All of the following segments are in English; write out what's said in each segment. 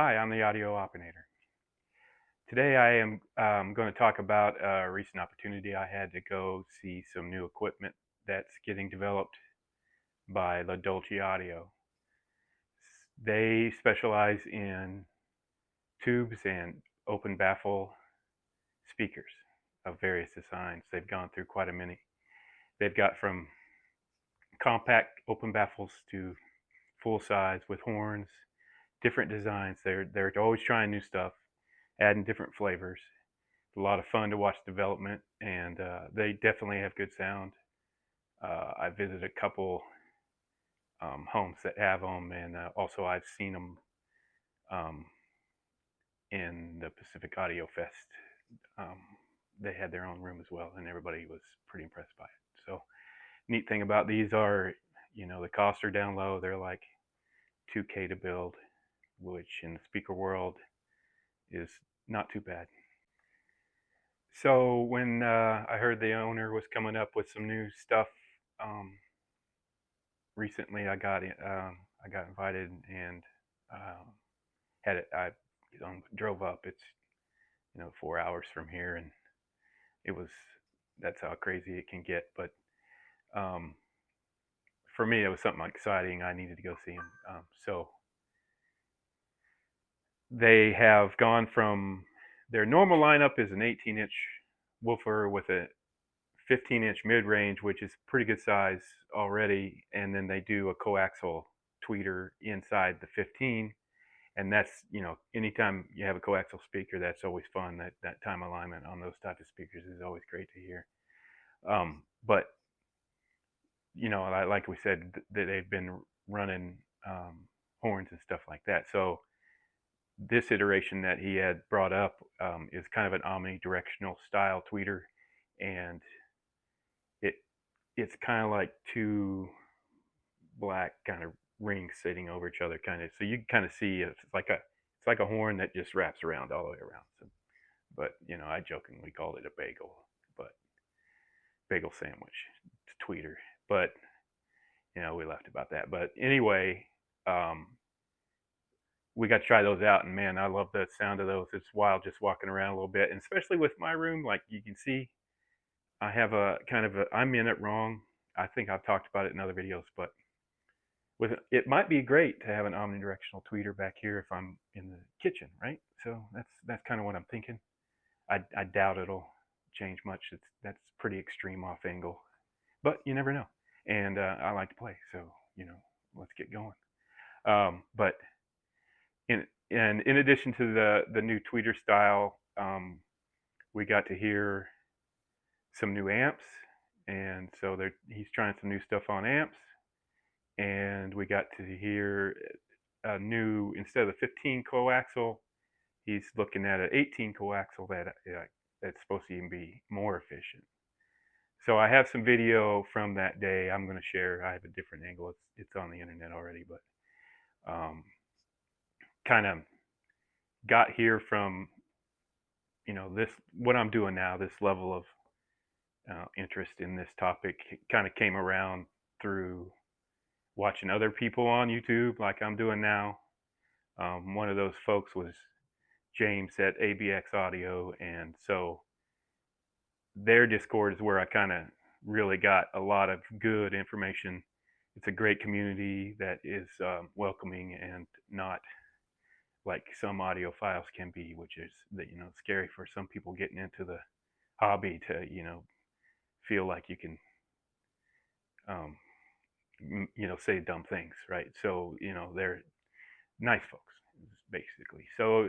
Hi, I'm the audio operator. Today I am going to talk about a recent opportunity I had to go see some new equipment that's getting developed by Dolce Audio. They specialize in tubes and open baffle speakers of various designs. They've gone through quite a many. They've got from compact open baffles to full size with horns, different designs. They're always trying new stuff, adding different flavors. A lot of fun to watch development, and they definitely have good sound. I visited a couple homes that have them, and also I've seen them um, in the Pacific Audio Fest. Um, they had their own room as well, and everybody was pretty impressed by it. So, neat thing about these are, the costs are down low. They're like 2K to build, which in the speaker world is not too bad. So when I heard the owner was coming up with some new stuff, um, recently I got invited and um, had it. I drove up. It's 4 hours from here, and it was that's how crazy it can get. But um, for me, it was something exciting. I needed to go see him. So they have gone from their normal lineup is an 18-inch woofer with a 15-inch mid-range, which is pretty good size already, and then they do a coaxial tweeter inside the 15, and that's anytime you have a coaxial speaker, that's always fun. That time alignment on those type of speakers is always great to hear. But like we said, that they've been running horns and stuff like that. So this iteration that he had brought up is kind of an omnidirectional style tweeter, and it it's kind of like two black kind of rings sitting over each other, kind of. So you can kind of see it's like a horn that just wraps around all the way around. So, but I jokingly called it a bagel, but bagel sandwich tweeter. But we laughed about that. But anyway, um, we got to try those out, and man, I love the sound of those. It's wild just walking around a little bit, and especially with my room, like you can see, I have a kind of a I'm in it wrong. I think I've talked about it in other videos, but with it might be great to have an omnidirectional tweeter back here if I'm in the kitchen, right? So that's kind of what I'm thinking. I doubt it'll change much. That's pretty extreme off angle, but you never know. And I like to play, so let's get going. But in addition to the new tweeter style, we got to hear some new amps, and so he's trying some new stuff on amps, and we got to hear a new, instead of the 15 coaxial, he's looking at an 18 coaxial that's supposed to even be more efficient. So I have some video from that day I'm going to share. I have a different angle. It's on the internet already, but kind of got here from this what I'm doing now. This level of interest in this topic kind of came around through watching other people on YouTube, like I'm doing now. One of those folks was James at ABX Audio, and so their Discord is where I kind of really got a lot of good information. It's a great community that is welcoming and not like some audiophiles can be, which is that scary for some people getting into the hobby to feel like you can um, say dumb things, right? So they're nice folks basically. So,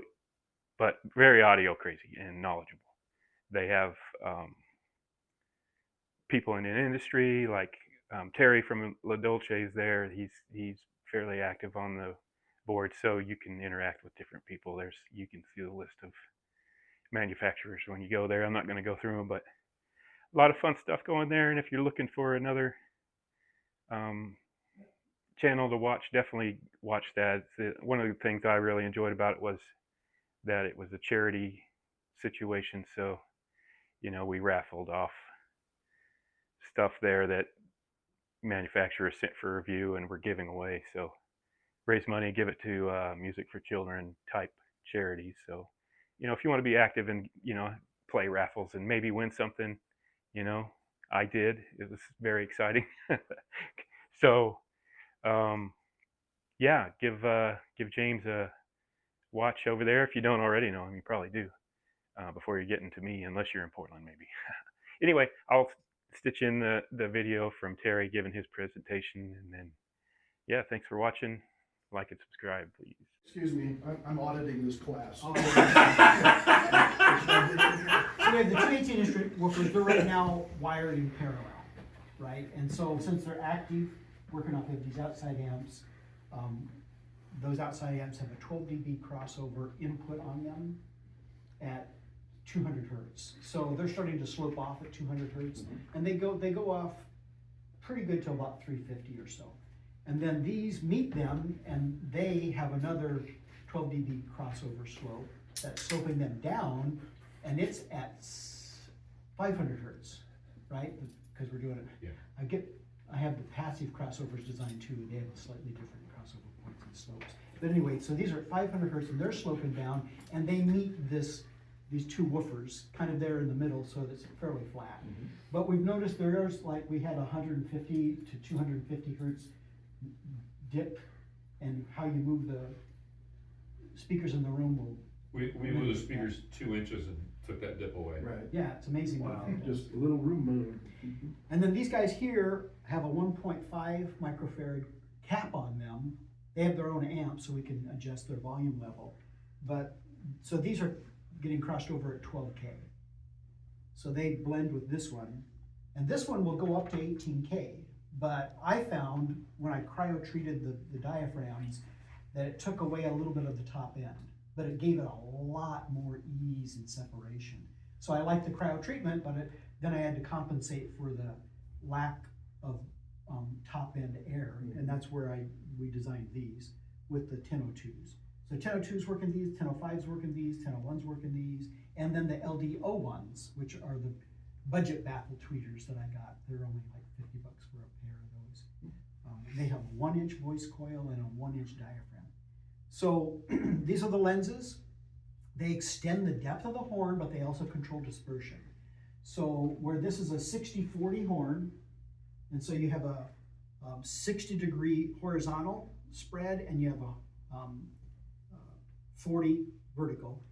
but very audio crazy and knowledgeable. They have people in the industry like Terry from La Dolce is there. He's fairly active on the board, so you can interact with different people. You can see the list of manufacturers when you go there. I'm not going to go through them, but a lot of fun stuff going there. And if you're looking for another um, channel to watch, definitely watch that. One of the things I really enjoyed about it was that it was a charity situation. So we raffled off stuff there that manufacturers sent for review and we're giving away. So raise money, give it to Music for Children type charities. So, if you want to be active and play raffles and maybe win something, you know, I did. It was very exciting. So, um, yeah, give James a watch over there if you don't already know him. You probably do before you're getting to me, unless you're in Portland, maybe. Anyway, I'll stitch in the video from Terry giving his presentation, and then yeah, thanks for watching. Like and subscribe, please. Excuse me, I'm auditing this class. So we have the 218-inch woofers. They're right now wired in parallel, right? And so since they're active, working off of these outside amps, those outside amps have a 12 dB crossover input on them at 200 hertz. So they're starting to slope off at 200 hertz, and they go off pretty good to about 350 or so. And then these meet them, and they have another 12 dB crossover slope that's sloping them down, and it's at 500 hertz, right? Because we're doing it. Yeah. I have the passive crossovers designed too, and they have slightly different crossover points and slopes. But anyway, so these are at 500 hertz, and they're sloping down, and they meet these two woofers kind of there in the middle, so it's fairly flat. But we've noticed there's like we had 150 to 250 hertz dip, and how you move the speakers in the room will. We moved the speakers 2 inches and took that dip away. Right. Yeah, it's amazing. Wow, just a little room move. And then these guys here have a 1.5 microfarad cap on them. They have their own amp, so we can adjust their volume level. But so these are getting crossed over at 12K. So they blend with this one, and this one will go up to 18K. But I found when I cryo-treated the diaphragms that it took away a little bit of the top end, but it gave it a lot more ease and separation. So I like the cryo treatment, but then I had to compensate for the lack of top end air, and that's where we designed these with the 1002s. So 1002s work in these, 1005s work in these, 1001s work in these, and then the LD01s, which are the budget baffle tweeters that I got. They're only like $50 for a pair of those. They have a 1-inch voice coil and a 1-inch diaphragm. So these are the lenses. They extend the depth of the horn, but they also control dispersion. So where this is a 60-40 horn, and so you have a 60-degree horizontal spread, and you have a 40 vertical.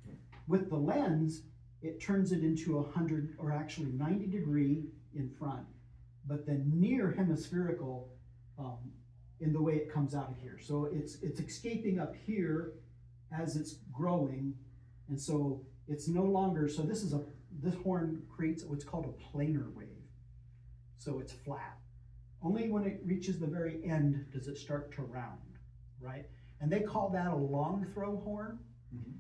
With the lens, it turns it into 100, or actually 90-degree in front, but then near hemispherical in the way it comes out of here. So it's escaping up here as it's growing, and so it's no longer, so this horn creates what's called a planar wave. So it's flat. Only when it reaches the very end does it start to round, right? And they call that a long throw horn.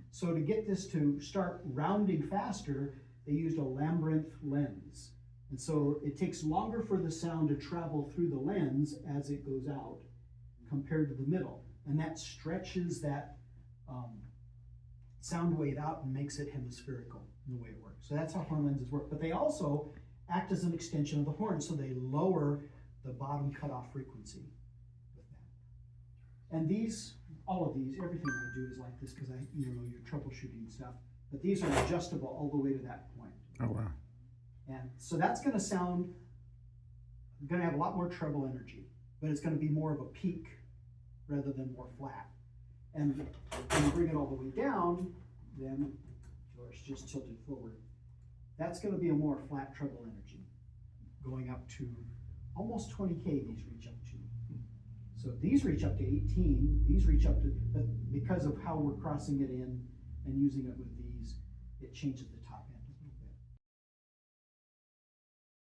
So to get this to start rounding faster, they used a labyrinth lens. And so it takes longer for the sound to travel through the lens as it goes out compared to the middle. And that stretches that sound wave out and makes it hemispherical in the way it works. So that's how horn lenses work. But they also act as an extension of the horn, so they lower the bottom cutoff frequency with that. And these, all of these, everything I do is like this because you're troubleshooting stuff. But these are adjustable all the way to that point. Oh wow. And so that's going to sound, going to have a lot more treble energy, but it's going to be more of a peak rather than more flat. And when you bring it all the way down, then, George just tilted forward, that's going to be a more flat treble energy, going up to almost 20K these reach up to. So these reach up to 18, these reach up to, but because of how we're crossing it in and using it with these, it changes the top end.